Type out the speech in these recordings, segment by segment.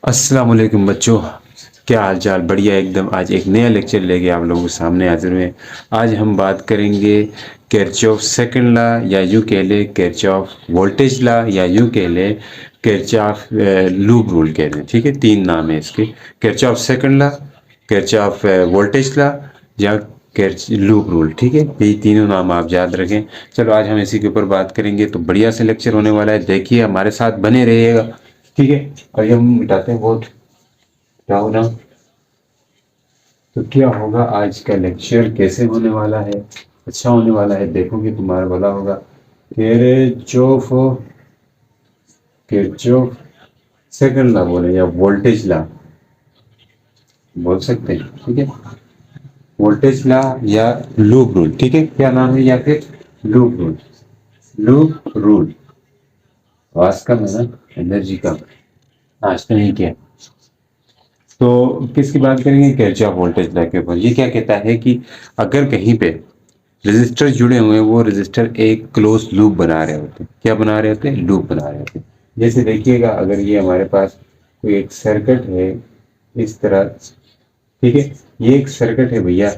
अस्सलाम वालेकुम बच्चों। क्या हाल चाल? बढ़िया एकदम। आज एक नया लेक्चर लेके आप लोगों के सामने हाजिर हुए। आज हम बात करेंगे किरचॉफ सेकंड लॉ, या यूँ कह ले किरचॉफ वोल्टेज लॉ, या यूँ कह ले किरचॉफ लूप रूल कह लें। ठीक है, तीन नाम है इसके। Kirchhoff second law, Kirchhoff voltage law, या किरच लूप रूल। ठीक है, यही तीनों नाम आप याद रखें। चलो आज हम इसी के ऊपर बात करेंगे, तो बढ़िया से लेक्चर होने वाला है। देखिए हमारे साथ बने रहिएगा। ठीक है, और हम मिटाते हैं वोट। क्या हो ना, तो क्या होगा आज का लेक्चर, कैसे होने वाला है? अच्छा होने वाला है, देखोगे तुम्हारा भला होगा। किरचॉफ किरचॉफ सेकंड लॉ बोले, या वोल्टेज लॉ बोल सकते हैं। ठीक है, वोल्टेज लॉ या लूप रूल। ठीक है, क्या नाम है? या फिर लूप रूल। Loop rule. आवाज कम है ना, एनर्जी कम। आज तो नहीं किया। तो किसकी बात करेंगे? किरचॉफ वोल्टेज लॉ के ऊपर। ये क्या कहता है कि अगर कहीं पे रजिस्टर जुड़े हुए हैं, वो रजिस्टर एक क्लोज लूप बना रहे होते हैं। क्या बना रहे होते हैं? लूप बना रहे होते हैं। जैसे देखिएगा, अगर ये हमारे पास कोई एक सर्किट है इस तरह। ठीक है, ये एक सर्किट है भैया।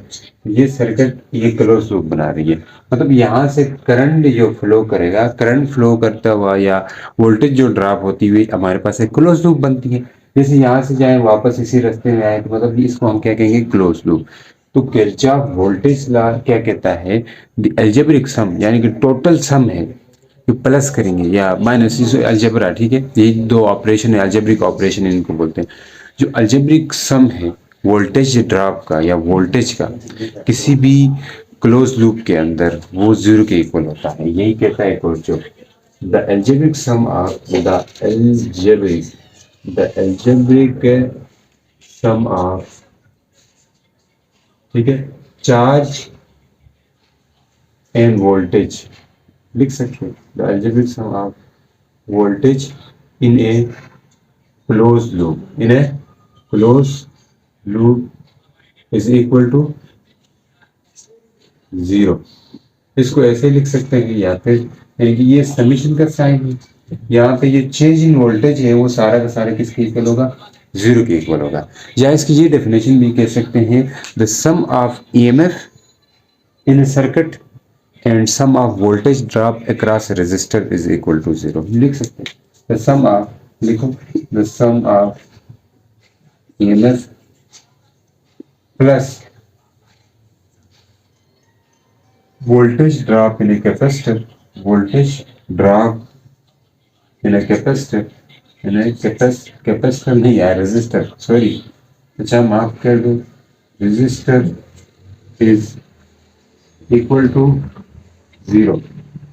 ये सर्किट ये क्लोज लूप बना रही है। मतलब यहाँ से करंट जो फ्लो करेगा, करंट फ्लो करता हुआ या वोल्टेज जो ड्रॉप होती हुई हमारे पास एक क्लोज लूप बनती है। जैसे यहाँ से जाए वापस इसी रास्ते में आए, तो मतलब इसको हम क्या कहेंगे? Close loop. तो किरचॉफ वोल्टेज लॉ क्या कहता है? द अलजेब्रिक सम, यानी कि टोटल सम है, कि प्लस करेंगे या माइनस, इस अलजेब्रा। ठीक है, ये दो ऑपरेशन है, अलजेब्रिक ऑपरेशन इनको बोलते हैं। जो अलजेब्रिक सम है वोल्टेज ड्रॉप का या वोल्टेज का किसी भी क्लोज लूप के अंदर, वो जीरो के इक्वल होता है। यही कहता है Kirchhoff. The algebraic sum of the algebraic sum of, ठीक है, चार्ज एंड वोल्टेज लिख सकते हैं। The algebraic sum of voltage in a close loop, in a close loop is equal to zero. इसको ऐसे लिख सकते हैं कि या फिर, यानी कि ये समीशन का साइन है। यहाँ पे ये चेंज इन वोल्टेज है, वो सारा का सारा किसके इक्वल होगा? जीरो के इक्वल होगा। या इसकी ये डेफिनेशन भी कह सकते हैं, the sum of EMF in circuit and sum of voltage drop across resistor is equal to zero. लिख सकते हैं द सम ऑफ, लिखो, the sum of EMF plus voltage drop in a capacitor, voltage drop in a capacitor, capacitor नहीं है, resistor, sorry, अच्छा माफ कर दो, resistor is equal to zero.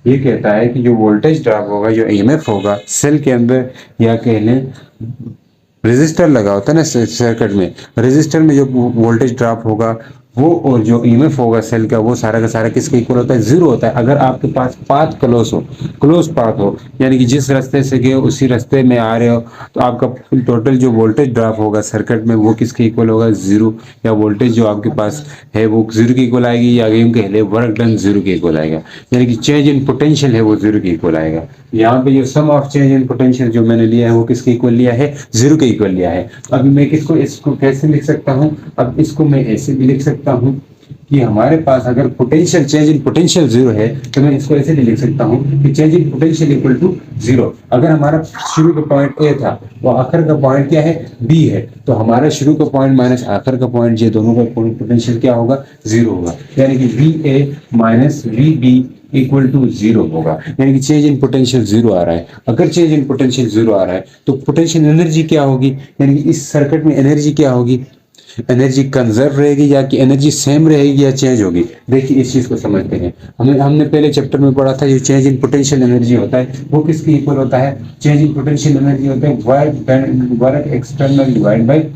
ये कहता है कि जो वोल्टेज ड्रॉप होगा, जो ईएमएफ होगा सेल के अंदर, या कह लें रेजिस्टर लगा होता है ना सर्किट में, रेजिस्टर में जो वोल्टेज ड्रॉप होगा वो, और जो ईएमएफ होगा सेल का, वो सारा का सारा किसके इक्वल होता है? जीरो होता है। अगर आपके पास पाथ क्लोज हो, क्लोज पाथ हो, यानी कि जिस रास्ते से गए उसी रास्ते में आ रहे हो, तो आपका टोटल जो वोल्टेज ड्रॉप होगा सर्किट में, वो किसके इक्वल होगा? जीरो। या वोल्टेज जो आपके पास है वो जीरो के इक्वल आएगी, या यूं कह ले वर्क डन जीरो के इक्वल आएगा। यानी कि चेंज इन पोटेंशियल है वो जीरो के इक्वल आएगा। यहाँ पे जो सम ऑफ चेंज इन पोटेंशियल जो मैंने लिया है वो किसके इक्वल लिया है? जीरो के इक्वल लिया है। अभी मैं किसको, इसको कैसे लिख सकता हूँ? अब इसको मैं ऐसे भी लिख सकता हूँ कि हमारे पास अगर potential, change in potential zero है, तो मैं इसको ऐसे भी लिख सकता हूँ कि change in potential equal to zero. अगर हमारा शुरू का पॉइंट ए था, वो आखिर का पॉइंट क्या है? बी है, तो हमारा शुरू का पॉइंट माइनस आखिर का पॉइंट, ये दोनों का पोटेंशियल क्या होगा? जीरो होगा। यानी कि V A minus V B equal to zero होगा। यानी कि चेंज इन पोटेंशियल जीरो आ रहा है। अगर चेंज इन पोटेंशियल जीरो आ रहा है, तो पोटेंशियल एनर्जी क्या होगी? यानी कि इस सर्किट में एनर्जी क्या होगी? एनर्जी कंजर्व रहेगी, या कि एनर्जी सेम रहेगी, या चेंज होगी? देखिए इस चीज को समझते हैं। हमने पहले चैप्टर में पढ़ा था, जो चेंज इन पोटेंशियल एनर्जी होता है वो किसके इक्वल होता है? चेंज इन पोटेंशियल एनर्जी होता है work external divide by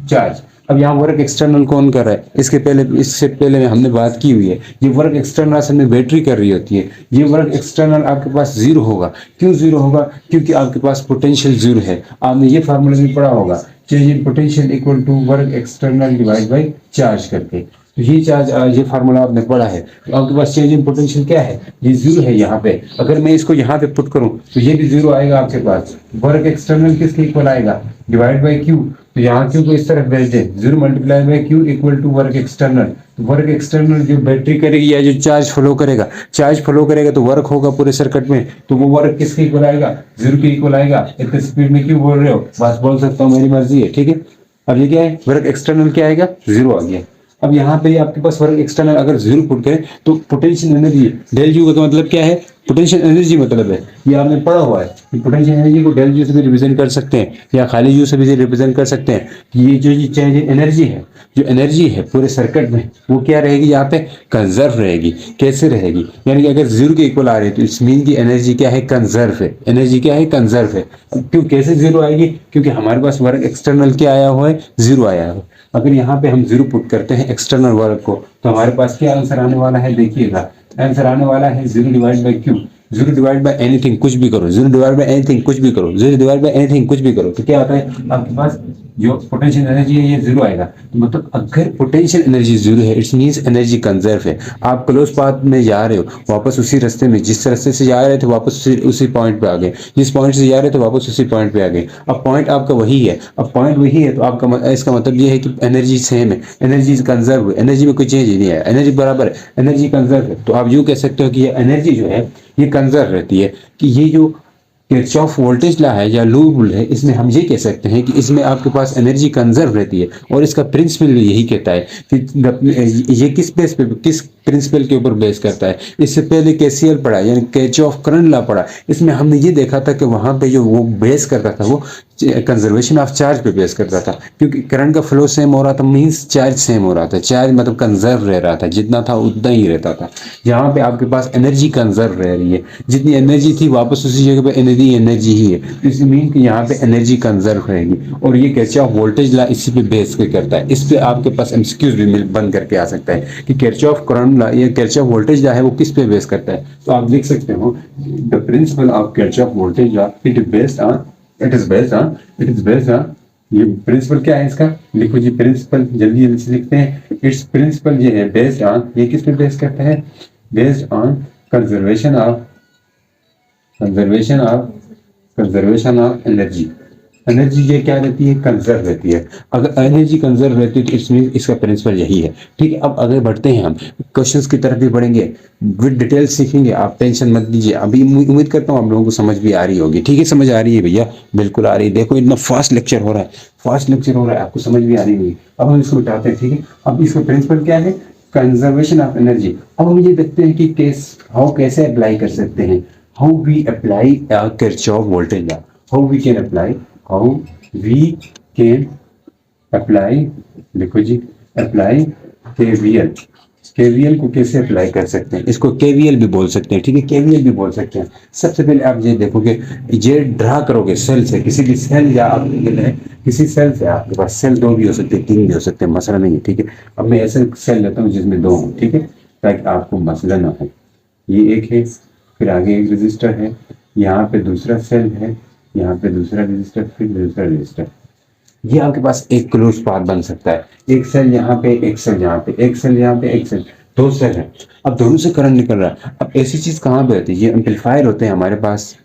charge. अब यहाँ वर्क एक्सटर्नल कौन कर रहा है? इससे पहले हमने बात की हुई है। ये वर्क एक्सटर्नल असल में बैटरी कर रही होती है। ये वर्क एक्सटर्नल आपके पास जीरो होगा। क्यों जीरो होगा? क्योंकि आपके पास पोटेंशियल जीरो है। आपने ये फार्मूला भी पढ़ा होगा, change in potential equal to work external divide by charge करके। तो ये चार्ज, ये फार्मूला आपने पढ़ा है। तो आपके पास चेंज इन पोटेंशियल क्या है, ये जीरो है यहाँ पे। अगर मैं इसको यहाँ पे पुट करूँ तो ये भी जीरो आएगा आपके पास। वर्क एक्सटर्नल किसके इक्वल आएगा, डिवाइड बाई क्यू। तो यहाँ क्यू को इस तरफ भेज दे, zero multiply by Q equal to work external. तो वर्क एक्सटर्नल जो बैटरी करेगी या जो चार्ज फ्लो करेगा तो वर्क होगा पूरे सर्किट में, तो वो वर्क किसके इक्वल आएगा, जीरो के इक्वल आएगा। इतने स्पीड में क्यों बोल रहे हो, बस बोल सकता हूँ, मेरी मर्जी है, ठीक है। अब ये क्या है, वर्क एक्सटर्नल क्या आएगा, जीरो आ गया। अब यहाँ पे आपके पास वर्क एक्सटर्नल अगर जीरो पुट करें तो पोटेंशियल एनर्जी डेल यू का मतलब क्या है, पोटेंशियल एनर्जी मतलब है, ये आपने पढ़ा हुआ है कि पोटेंशियल एनर्जी को डेल यू से भी रिप्रेजेंट कर सकते हैं या खाली यू से भी रिप्रेजेंट कर सकते हैं। ये जो चाहे एनर्जी है, जो एनर्जी है पूरे सर्किट में वो क्या रहेगी, यहाँ पे कंजर्व रहेगी। कैसे रहेगी, यानी कि अगर जीरो के इक्वल आ रही है तो इस मीन की एनर्जी क्या है, कंजर्व है। एनर्जी क्या है, कंजर्व है। क्यों, कैसे जीरो आएगी, क्योंकि हमारे पास वर्क एक्सटर्नल क्या आया हुआ है, जीरो आया है। अगर यहाँ पे हम जीरो पुट करते हैं एक्सटर्नल वर्क को तो हमारे पास क्या आंसर आने वाला है, देखिएगा आंसर आने वाला है zero divide by Q. Zero divide by anything, कुछ भी करो, जीरो डिवाइड बाय एनीथिंग, कुछ भी करो, जीरो डिवाइड बाय एनीथिंग, कुछ भी करो, तो क्या आता है आपके पास जो पोटेंशियल एनर्जी है ये जीरो आएगा। तो मतलब अगर पोटेंशियल एनर्जी जीरो है इट्स मींस एनर्जी कंजर्व है। आप क्लोज पाथ में जा रहे हो, वापस उसी रास्ते में, जिस रास्ते से जा रहे थे वापस उसी पॉइंट पे आ गए, जिस पॉइंट से जा रहे थे वापस उसी पॉइंट पे आ गए। अब पॉइंट आपका वही है, अब पॉइंट वही है तो आपका इसका मतलब ये है कि एनर्जी सेम है, एनर्जी कंजर्व है, एनर्जी में कोई चेंज ही नहीं है, एनर्जी बराबर है, एनर्जी कंजर्व है। तो आप यूँ कह सकते हो कि ये एनर्जी जो है ये कंजर्व रहती है। कि ये जो किरचॉफ वोल्टेज लॉ है या लूप रूल है, इसमें हम ये कह सकते हैं कि इसमें आपके पास एनर्जी कंजर्व रहती है। और इसका प्रिंसिपल यही कहता है कि ये किस बेस पे, किस प्रिंसिपल के ऊपर बेस करता है। इससे पहले केसीएल पढ़ा यानी किरचॉफ करंट लॉ पढ़ा, इसमें हमने ये देखा था कि वहां पे जो वो बेस करता था वो कंजर्वेशन ऑफ चार्ज पे बेस करता था, क्योंकि करंट का फ्लो सेम हो रहा था, मींस चार्ज सेम हो रहा था, चार्ज मतलब कंजर्व रह रहा था, जितना था उतना ही रहता था। यहाँ पे आपके पास एनर्जी कंजर्व रह रही है, जितनी एनर्जी थी वापस उसी जगह पे एनर्जी ही है, इसी मीन कि यहाँ पे एनर्जी कंजर्व रहेगी। और ये किरचॉफ वोल्टेज लॉ इसी पे बेस पे करता है। इस पे आपके पास एमसीक्यूज भी बन करके आ सकता है कि किरचॉफ करंट लॉ या किरचॉफ वोल्टेज लॉ है वो किस पे बेस करता है। तो आप लिख सकते हो the principle of Kirchhoff voltage law it is based on, ये प्रिंसिपल क्या है इसका, लिखो जी प्रिंसिपल, जल्दी जल्दी से लिखते हैं। इट्स प्रिंसिपल ये है बेस्ड ऑन, ये किस पे बेस करता है, based on conservation of energy. Energy ये क्या रहती है, कंजर्व रहती है। अगर एनर्जी कंजर्व रहती है तो इट्स मीन इसका प्रिंसिपल यही है। ठीक है, अब अगर बढ़ते हैं हम क्वेश्चंस की तरफ भी बढ़ेंगे, विद डिटेल सीखेंगे, आप टेंशन मत लीजिए। अभी उम्मीद करता हूँ आप लोगों को समझ भी आ रही होगी। ठीक है, समझ आ रही है भैया, बिल्कुल आ रही है। देखो इतना फास्ट लेक्चर हो रहा है, आपको समझ भी आ रही होगी। अब हम इसको उठाते हैं, ठीक है। अब इसका प्रिंसिपल क्या है, कंजर्वेशन ऑफ एनर्जी। अब हम ये देखते हैं कि कैसे अप्लाई कर सकते हैं, how we apply Kirchhoff voltage law, how we can apply, देखो जी अप्लाई केवीएल को कैसे अप्लाई कर सकते हैं, इसको केवीएल भी बोल सकते हैं। ठीक है, केवीएल भी बोल सकते हैं। सबसे पहले आप ये देखोगे, ये ड्रा करोगे सेल से, किसी भी सेल या आप किसी सेल से, आपके पास सेल 2 भी हो सकते हैं, 3 भी हो सकते हैं, मसला नहीं है। ठीक है, अब मैं ऐसे सेल लेता हूँ जिसमें 2 हो, ठीक है, ताकि आपको मसला ना हो। ये एक है, फिर आगे एक रजिस्टर है, यहाँ पे दूसरा सेल है, यहाँ पे दूसरा रजिस्टर, फिर दूसरा रजिस्टर। ये आपके पास एक क्लोज पाथ बन सकता है। एक सेल यहाँ पे, एक सेल यहाँ पे, एक सेल यहाँ पे, एक सेल, 2 सेल है। अब दोनों से करंट निकल रहा है। अब ऐसी चीज कहाँ पे होती है, ये एम्पलीफायर होते हैं हमारे पास,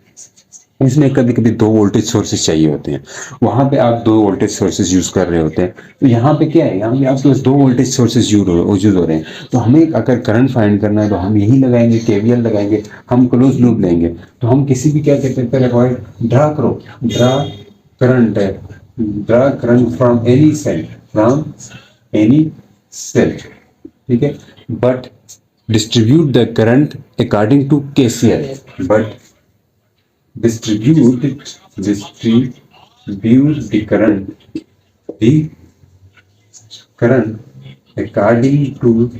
इसमें कभी कभी 2 वोल्टेज सोर्सेज चाहिए होते हैं। वहां पे आप 2 वोल्टेज सोर्सेज यूज कर रहे होते हैं। तो यहाँ पे क्या है, यहाँ पे आपके पास 2 वोल्टेज सोर्सेज यूज हो रहे हैं। तो हमें अगर करंट फाइंड करना है तो हम यही लगाएंगे, केवीएल लगाएंगे, हम क्लोज लूप लेंगे। तो हम किसी भी क्या कहते हैं, पहले पॉइंट ड्रा करो, draw current from any cell, ठीक है, but distribute the current according to KCL, but distribute the current according to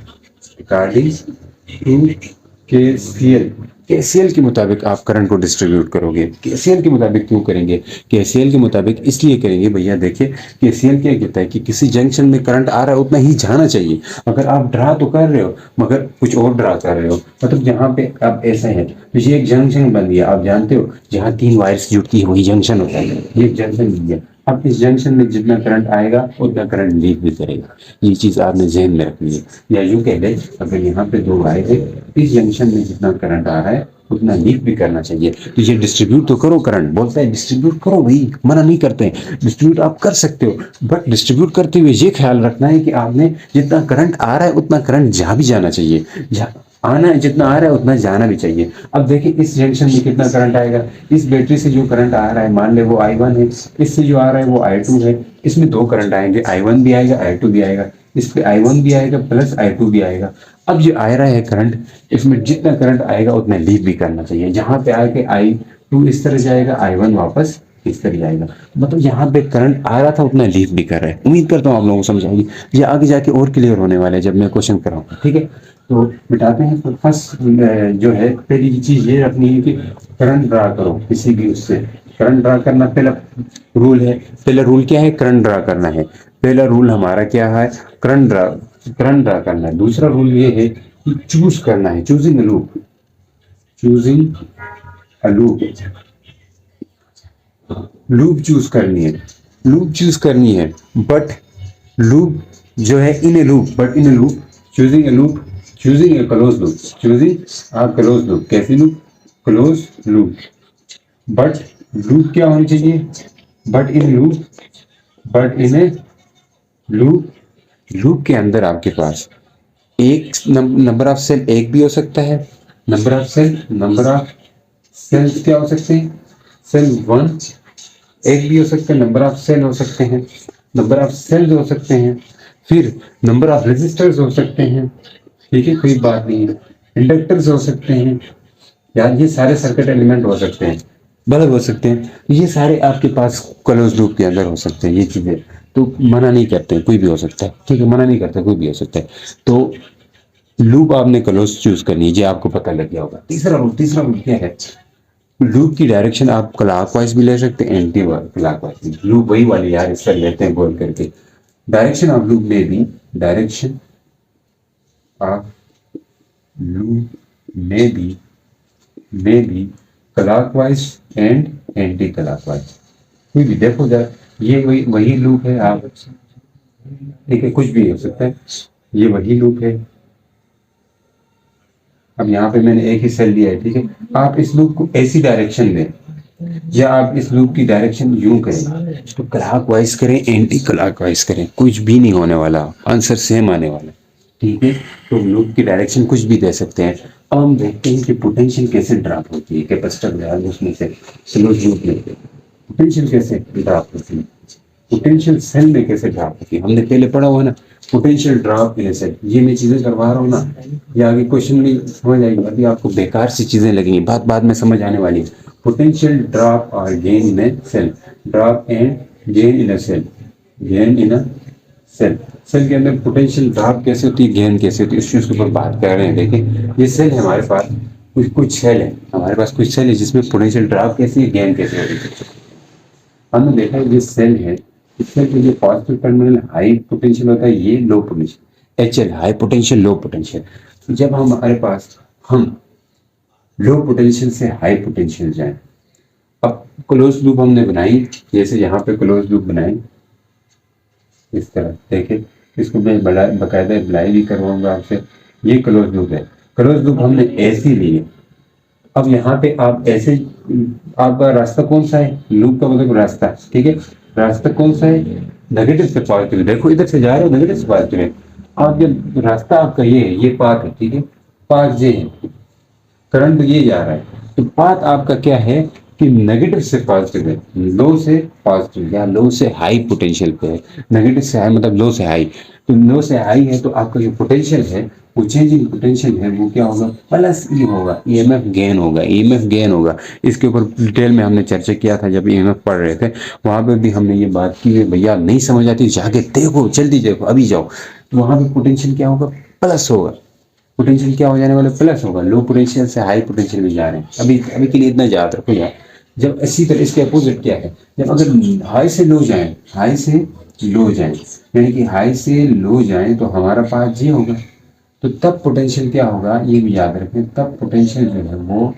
KCL। KCL के मुताबिक आप करंट को डिस्ट्रीब्यूट करोगे। केसीएल के मुताबिक क्यों करेंगे, केसीएल के मुताबिक इसलिए करेंगे भैया, देखिए केसीएल क्या कहता है कि किसी जंक्शन में करंट आ रहा है उतना ही जाना चाहिए। अगर आप ड्रा तो कर रहे हो मगर कुछ और ड्रा कर रहे हो, मतलब जहाँ पे अब ऐसा है तो ये एक जंक्शन बन गया, आप जानते हो जहाँ 3 वायर्स जुड़ती है वही जंक्शन होता है। ये एक जंक्शन बन गया। अब इस जंक्शन में जितना करंट आएगा उतना करंट लीक भी करेगा, ये चीज आपने जहन में रखनी है। या यूं कह ले, अगर यहाँ पे दो वायर है, इस जंक्शन में जितना करंट आ रहा है उतना लीक भी करना चाहिए। तो ये डिस्ट्रीब्यूट तो करो करंट, बोलता है डिस्ट्रीब्यूट करो भाई, मना नहीं करते, डिस्ट्रीब्यूट आप कर सकते हो, बट डिस्ट्रीब्यूट करते हुए ये ख्याल रखना है कि आपने जितना करंट आ रहा है उतना करंट जा भी जाना चाहिए, आना है जितना आ रहा है उतना जाना भी चाहिए। अब देखिए इस जंक्शन में कितना करंट आएगा, इस बैटरी से जो करंट आ रहा है मान ले वो I1 है, इससे जो आ रहा है वो I2 है, इसमें दो करंट आएंगे, I1 भी आएगा I2 भी आएगा, इस पे I1 भी आएगा प्लस I2 भी आएगा। अब जो आ रहा है करंट, इसमें जितना करंट आएगा उतना लीव भी करना चाहिए। जहां पे आके I2 इस तरह जाएगा, I1 वापस इस तरह जाएगा, मतलब यहाँ पे करंट आ रहा था उतना लीव भी कर रहा है। उम्मीद करता हूँ आप लोगों को समझ आएगी, ये आगे जाके और क्लियर होने वाला है जब मैं क्वेश्चन कराऊंगा, ठीक है। तो मिटाते हैं। तो फर्स्ट जो है पहली चीज ये रखनी है कि करंट ड्रा करो किसी भी उससे, करंट ड्रा करना पहला रूल है। पहला रूल क्या है, करंट ड्रा करना है। पहला रूल हमारा क्या है, करंट ड्रा करना है। दूसरा रूल ये है कि चूज करना है, choosing a loop, choosing a loop, loop choose करनी है, लूप चूज करनी है। बट लूप जो है in a loop, but in a loop, choosing a loop, choosing a close loop, choosing a close loop. कैसी loop, close loop. But loop क्या होनी चाहिए, but in loop, but in a loop, loop के अंदर आपके पास एक number of cell एक भी हो सकता है, number of cell, number of cells क्या हो सकते हैं, सेल वन एक भी हो सकता है, नंबर ऑफ सेल हो सकते हैं, नंबर ऑफ सेल्स हो सकते हैं, फिर नंबर ऑफ रेजिस्टर्स हो सकते हैं, ठीक है कोई बात नहीं है, इंडक्टर्स हो सकते हैं, यार ये सारे सर्किट एलिमेंट हो सकते हैं, बल्ब हो सकते हैं, ये सारे आपके पास क्लोज लूप के अंदर हो सकते हैं ये चीजें। तो मना नहीं करते, कोई भी हो सकता है, ठीक है, मना नहीं करते, कोई भी हो सकता है। तो लूप आपने क्लोज चूज करनी है, ये आपको पता लग गया होगा। तीसरा रूल क्या है, लूप की डायरेक्शन आप क्लॉकवाइज भी ले सकते हैं, एंटी क्लॉकवाइज। लूप वही वाली यार, इसका लेते हैं गोल करके। डायरेक्शन ऑफ लूप में भी, डायरेक्शन ऑफ लूप में भी क्लॉकवाइज एंड एंटी क्लॉकवाइज। कोई भी देखो जरा, ये वही लूप है, आप ठीक है कुछ भी हो सकता है, ये वही लूप है। अब यहाँ पे मैंने एक ही सेल लिया है, ठीक है। आप इस लूप को ऐसी डायरेक्शन दें, या आप इस लूप की डायरेक्शन यूं करें, तो क्लॉकवाइज करें एंटी क्लॉकवाइज करें, कुछ भी नहीं होने वाला, आंसर सेम आने वाला, ठीक है। तो लूप की डायरेक्शन कुछ भी दे सकते हैं। अब हम देखते हैं कि पोटेंशियल कैसे ड्रॉप होती है कैपेसिटर उसमें से, क्लोज लूप में पोटेंशियल कैसे ड्रॉप होती है, पोटेंशियल सेल में कैसे ड्रॉप होती है, हमने पहले पढ़ा हुआ ना, potential drop in a cell. ये मैं चीजें करवा रहा हूँ ना, ये आगे क्वेश्चन में समझ आएगी, अभी आपको बेकार सी चीजें लगेंगी, बाद में समझ आने वाली है। पोटेंशियल ड्रॉप और gain in a cell, drop and gain in a cell, gain in a cell. Cell के अंदर पोटेंशियल ड्रॉप कैसे होती है, गेन कैसे होती है, इस चीज के ऊपर बात कर रहे हैं। देखिए ये सेल है हमारे पास, कुछ सेल है हमारे पास, कुछ सेल है जिसमें पोटेंशियल ड्रॉप कैसी है, गेन कैसे होती है। हमने देखा है ये सेल है, इस सेल के जो पॉजिटिव टर्मिनल हाई पोटेंशियल होता है, ये low potential, HL high potential low potential. तो जब हमारे पास हम लो पोटेंशियल से हाई पोटेंशियल जाए, अब क्लोज लूप हमने बनाई, जैसे यहाँ पे क्लोज लूप बनाई इस तरह, देखे इसको मैं बकायदा अप्लाई भी करवाऊंगा आपसे। ये क्लोज लूप है, क्लोज लूप हमने ऐसी ली है। अब यहाँ पे आप ऐसे, आपका रास्ता कौन सा है, लूप का मतलब रास्ता, ठीक है, रास्ता कौन सा है, नेगेटिव से पॉजिटिव। देखो इधर से जा रहे हो, नेगेटिव से पॉजिटिव है। आप जब रास्ता आपका ये है, ये पाथ है, ठीक है, पाथ ये है, करंट ये जा रहा है, तो पाथ आपका क्या है कि नेगेटिव से पॉजिटिव है, लो से पॉजिटिव या लो से हाई पोटेंशियल पे है। नेगेटिव से हाई मतलब लो से हाई, तो लो से हाई है तो आपका जो पोटेंशियल है, वो चेंजिंग पोटेंशियल है, वो क्या होगा, प्लस ई होगा, ईएमएफ गेन होगा, ईएमएफ गेन होगा। इसके ऊपर डिटेल में हमने चर्चा किया था जब ईएमएफ पढ़ रहे थे, वहां पे भी हमने ये बात की है। भैया नहीं समझ आती, जाके देखो, जल्दी देखो, अभी जाओ, तो वहां पे पोटेंशियल क्या होगा, प्लस होगा। पोटेंशियल क्या हो जाने वाला, प्लस होगा। लो पोटेंशियल से हाई पोटेंशियल में जा रहे हैं, अभी के लिए इतना याद रखो यार। जब इसी तरह इसके अपोजिट क्या है, जब अगर हाई से लो जाए, हाई से लो जाए, यानी कि हाई से लो जाए तो हमारा पाथ ये होगा, तो तब पोटेंशियल क्या होगा, ये भी याद रखें, तब पोटेंशियल जो है वो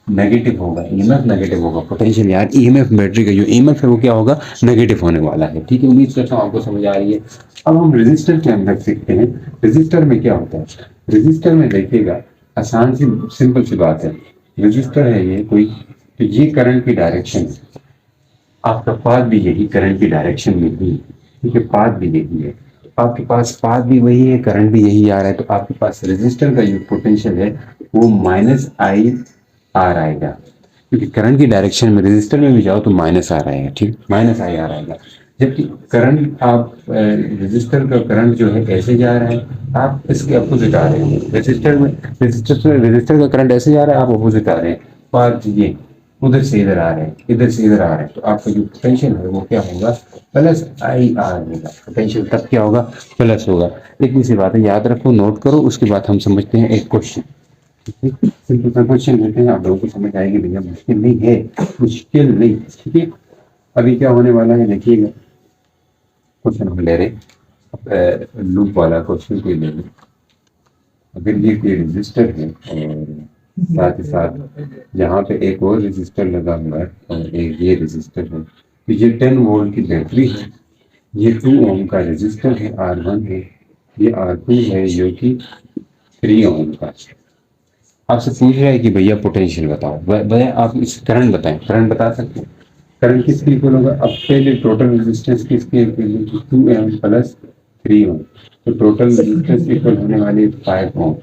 नेगेटिव होगा, ईएमएफ नेगेटिव होगा, पोटेंशियल यार ईएमएफ बैटरी का जो ईएमएफ है वो क्या होगा, नेगेटिव होने वाला है। ठीक है, उम्मीद करता हूँ आपको समझ आ रही है। अब हम रेजिस्टर के अंदर सीखते हैं, रेजिस्टर में क्या होता है। रेजिस्टर में देखिएगा, आसान सी सिंपल सी बात है, रेजिस्टर है ये कोई, तो ये करंट की डायरेक्शन है, आपका पाथ भी यही करंट की डायरेक्शन में ही, ठीक है, पाथ भी यही है, आपके पास पाथ भी वही है, करंट भी यही आ रहा है, तो आपके पास रेजिस्टर का जो पोटेंशियल है वो माइनस आई आर आएगा, क्योंकि करंट की डायरेक्शन में रेजिस्टर में भी जाओ तो माइनस आर आएगा, ठीक, माइनस आई आर आएगा। जबकि करंट आप रेजिस्टर का करंट जो है ऐसे जा रहा है, आप इसके अपोजिट आ रहे हैं, रेजिस्टर का करंट ऐसे जा रहा है, आप अपोजिट आ रहे हैं, पाथ ये उधर से इधर आ रहे हैं, इधर से इधर आ रहे हैं, तो आपका जो पोटेंशियल है वो क्या होगा, प्लस आई आर होगा, पोटेंशियल तब क्या होगा, प्लस होगा। इतनी सी बात है, याद रखो, नोट करो, उसके बाद हम समझते हैं एक क्वेश्चन। सिंपल सा क्वेश्चन लेते हैं, आप लोगों को समझ आएगी भैया, मुश्किल नहीं है, मुश्किल नहीं, ठीक है। अभी क्या होने वाला है देखिएगा, क्वेश्चन हम ले रहे लूप वाला क्वेश्चन कोई ले लें। अगर ये कोई रजिस्टर है और साथ ही साथ यहाँ पे एक और रजिस्टर लगा हुआ है और एक ये रजिस्टर है, तो ये 10 वोल्ट की बैटरी है, ये 2 ओम का रजिस्टर है, R1 है, ये R2 है जो कि 3 ओम का। आपसे पूछ रहा है कि भैया पोटेंशियल बताओ, भैया आप इस करंट बताएं, करंट बता सकते हैं, करंट किसके इक्वल होगा। अब पहले टोटल रेजिस्टेंस किसके इक्वल होगी, 2 एम प्लस 3 ओम, तो टोटल रेजिस्टेंस इक्वल होने वाली 5 ओम।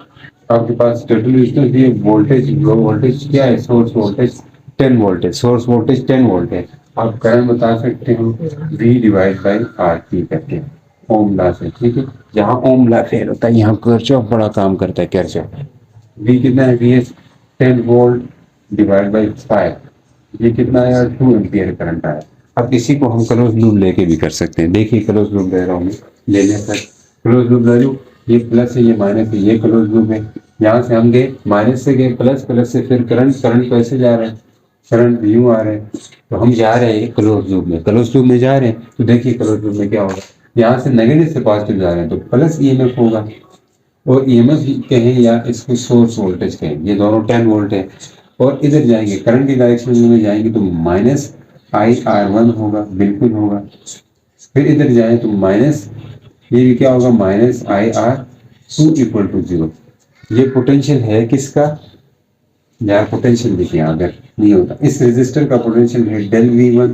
आपके पास टोटल रेजिस्टेंस ये वोल्टेज, लो वोल्टेज क्या है, सोर्स वोल्टेज 10 वोल्ट है, सोर्स वोल्टेज 10 वोल्ट है। आप करंट बता सकते हो V divide by R P करके ओम लॉ से, ठीक है। जहाँ ओम लॉ फेल होता है यहाँ किरचॉफ बड़ा काम करता है, किरचॉफ। V कितना है, V S 10 volt divide by 5, ये कितना आया, 2 एम्पियर करंट आया। अब इसी को हम क्लोज लूप लेके भी कर सकते हैं, देखिए क्लोज लूप ले रहा हूँ मैं, लेने पर क्लोज लूप ले लूँ, ये प्लस है ये माइनस है, ये क्लोज लूप है, यहाँ से हम गए माइनस से गए प्लस, प्लस से फिर करंट, करंट कैसे जा रहा है, करंट यूं आ रहे हैं, तो हम जा रहे हैं क्लोज लूप में, क्लोज लूप में जा रहे हैं, तो देखिए क्लोज लूप में क्या होगा, यहाँ से नेगेटिव से पॉजिटिव जा रहे हैं तो प्लस ईएमएफ होगा, और ईएमएफ कहें या इसको सोर्स वोल्टेज कहें, ये दोनों 10 वोल्ट है, और इधर जाएंगे करंट की डायरेक्शन में जाएंगे तो माइनस आई आर वन होगा, बिल्कुल होगा। फिर इधर जाए तो माइनस, ये भी क्या होगा, minus I R two equal to 0। ये पोटेंशियल है किसका यार, पोटेंशियल देखिए अगर नहीं होता, इस रेजिस्टर का पोटेंशियल है डेल V1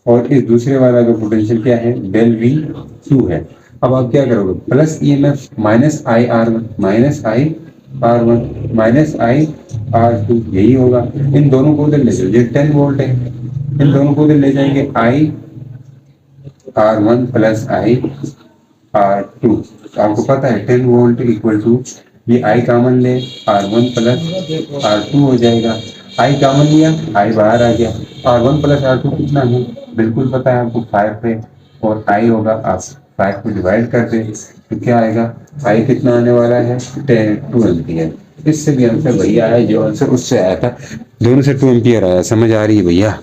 और इस दूसरे वाला का पोटेंशियल क्या है, डेल V2 है। अब आप क्या करोगे, plus EMF minus I R one, minus I R one, minus I R two, यही होगा। इन दोनों को उधर ले जाओ, ये 10 वोल्ट है, इन दोनों को उधर ले जाएंगे, I R one plus I R two. आपको पता है 10 वोल्ट इक्वल टू, ये आई कॉमन ले, R one plus R two हो जाएगा, आई कॉमन लिया, आई बाहर आ गया, R one plus R two कितना है, बिल्कुल पता है आपको 5 है, और आई होगा, आप 5 को डिवाइड कर दे तो क्या आएगा, आई कितना आने वाला है, 2 एम्पियर। इससे भी आंसर वही आया जो आंसर उससे आया था, दोनों से 2 एम्पियर आया। समझ आ रही है भैया,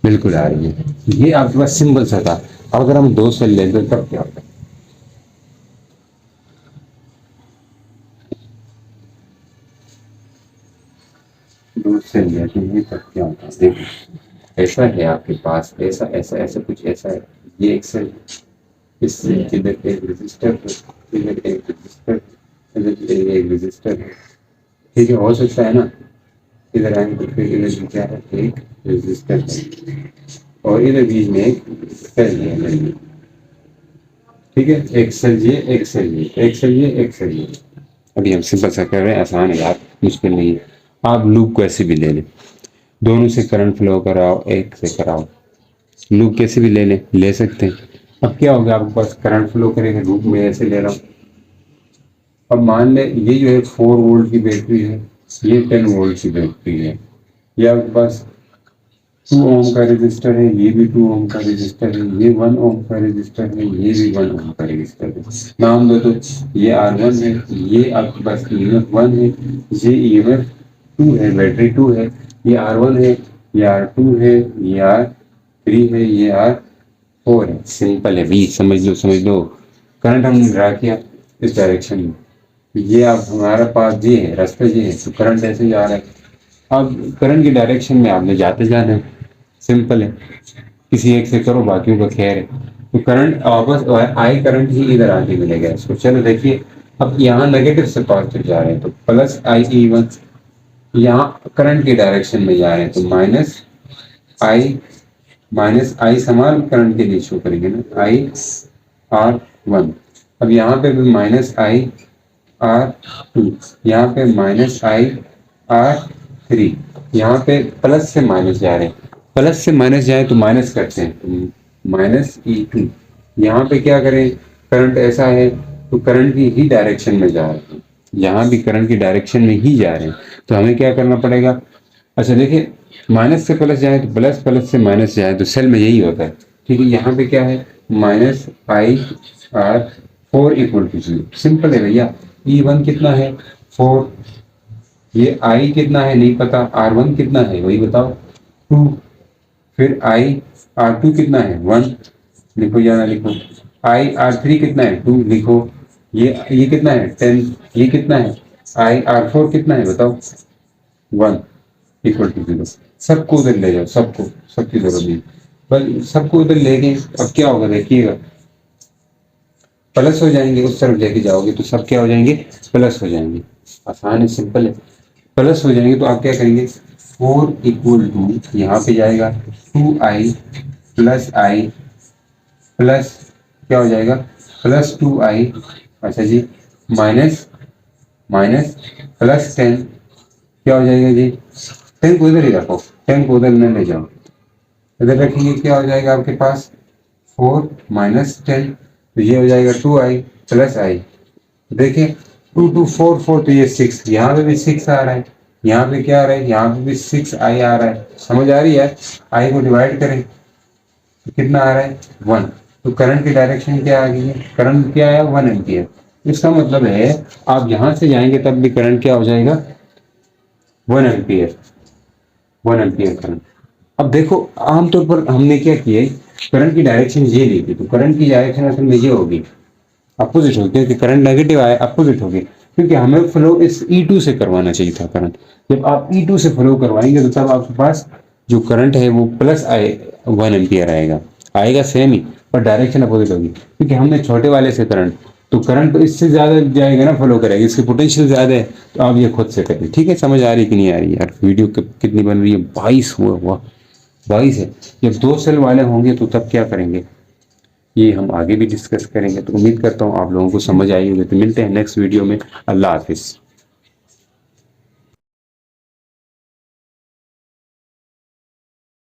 बिल्कुल आ रही है। ये आपके पास सिंपल सा था। अगर हम 2 सेल लेते तब क्या होता, दूर से लेते हैं तब क्या होता है, देखो ऐसा है आपके पास, ऐसा ऐसा ऐसा कुछ ऐसा है, ये एक सेल, इससे इधर एक रजिस्टर है, इधर एक रजिस्टर, इधर एक रजिस्टर है, ठीक है, हो सकता है ना, इधर आएंगे तो फिर इधर क्या है, एक रजिस्टर है, और इधर बीच में एक सेल है, ठीक है, एक सेल ये, एक सेल ये, एक सेल ये, एक सेल ये। अभी हम सिंपल सा कर रहे हैं, आसान है यार, मुश्किल नहीं है। आप लूप को ऐसे भी ले लें, दोनों से करंट फ्लो कराओ, एक से कराओ, लूप कैसे भी ले लें, ले सकते हैं। अब क्या होगा, आपके पास करंट फ्लो करेगा, लूप में ऐसे ले रहा हूँ। अब मान ले ये जो है 4 वोल्ट की बैटरी है, ये 10 वोल्ट की बैटरी है, ये आपके पास 2 ओम का रजिस्टर है, ये भी 2 ओम का रजिस्टर है, ये 1 ओम का रजिस्टर है, ये भी 1 ओम का रजिस्टर है। नाम दो तो, ये R1 है, ये आपके पास EMF 1 है, ये EMF 2 है, बैटरी 2 है, ये R1 है, ये R2 है, ये R3 है, ये R4 है। सिंपल है भी, समझ लो। करंट हमने ड्रा किया इस डायरेक्शन में, ये आप हमारा पास ये है, रास्ता ये है, तो करंट ऐसे जा रहा है, अब करंट की डायरेक्शन में आपने जाते जाना है, सिंपल है, किसी एक से करो बाकियों का खैर है। तो करंट वापस आई करंट ही इधर आके मिलेगा इसको। चलो देखिए, अब यहाँ नेगेटिव से पॉजिटिव जा रहे हैं तो प्लस आई ई वन, यहाँ करंट की डायरेक्शन में जा रहे हैं तो माइनस आई समान करंट के लिए शो करेंगे ना, आई आर वन। अब यहाँ पे भी माइनस आई आर टू, यहाँ पे माइनस आई आर थ्री, यहाँ पे प्लस से माइनस जा रहे हैं, प्लस से माइनस जाए तो माइनस करते हैं तो माइनस ई टू। यहाँ पे क्या करें, करंट ऐसा है तो करंट की ही डायरेक्शन में जा रहे हैं, यहाँ भी करंट की डायरेक्शन में ही जा रहे हैं, तो हमें क्या करना पड़ेगा। अच्छा देखिए, माइनस से प्लस जाए तो प्लस, प्लस से माइनस जाए तो सेल में यही होता है। ठीक है, यहाँ पे क्या है, minus I R four equal to zero, simple है भैया। ई वन कितना है, फोर, ये आई कितना है नहीं पता, आर वन कितना है वही बताओ, टू, फिर आई आर टू कितना है, वन, लिखो या लिखो, आई आर थ्री कितना है, टू, लिखो, ये कितना है, टेन, ये कितना है, आई आर फोर कितना है बताओ, वन, इक्वल टू जीरो। सबको उधर ले जाओ, सबको, सबकी जरूरत नहीं, बस सबको उधर ले गए। अब क्या होगा देखिएगा, प्लस हो जाएंगे, उस तरफ लेके जाओगे तो सब क्या हो जाएंगे, प्लस हो जाएंगे। आसान है, सिंपल है, प्लस हो जाएंगे तो आप क्या करेंगे, फोर इक्वल टू यहाँ पे जाएगा two I plus I plus क्या हो जाएगा, प्लस टू आई, अच्छा जी, माइनस माइनस प्लस टेन, क्या हो जाएगा जी, टेन को इधर ही रखो, टेन को उधर न ले जाओ, इधर रखेंगे क्या हो जाएगा आपके पास, फोर माइनस टेन, तो ये हो जाएगा टू आई प्लस आई। देखिए टू टू फोर, फोर तो ये सिक्स, यहाँ पे भी सिक्स आ रहा है, यहाँ पे क्या आ रहा है, यहाँ पे भी सिक्स आई आ रहा है, समझ आ रही है। आई को डिवाइड करें तो कितना आ रहा है, वन। तो करंट की डायरेक्शन क्या आ गई है, करंट क्या है, वन एम्पियर। इसका मतलब है आप यहाँ से जाएंगे तब भी करंट क्या हो जाएगा, one ampere, one ampere current. अब देखो आमतौर पर हमने क्या किया है, करंट की डायरेक्शन ये ली थी, तो करंट की डायरेक्शन असल में ये होगी, अपोजिट होगी, क्योंकि करंट नेगेटिव आया अपोजिट होगी, क्योंकि हमें फ्लो इस E2 से करवाना चाहिए था करंट। जब आप E2 से फ्लो करवाएंगे तो तब आपके पास जो करंट है वो प्लस आए, वन एम्पियर आएगा, आएगा सेम ही, पर डायरेक्शन अपोजिट होगी, क्योंकि हमने छोटे वाले से करंट, तो करंट इससे ज्यादा जाएगा ना, फ्लो करेगा, इसकी पोटेंशियल ज्यादा है, तो आप ये खुद से करिए। ठीक है, समझ आ रही कि नहीं आ रही यार, वीडियो कितनी बन रही है, 22 हुआ 22 है। जब दो सेल वाले होंगे तो तब क्या करेंगे, ये हम आगे भी डिस्कस करेंगे। तो उम्मीद करता हूँ आप लोगों को समझ आई होगी। तो मिलते हैं नेक्स्ट वीडियो में, अल्लाह हाफिज़।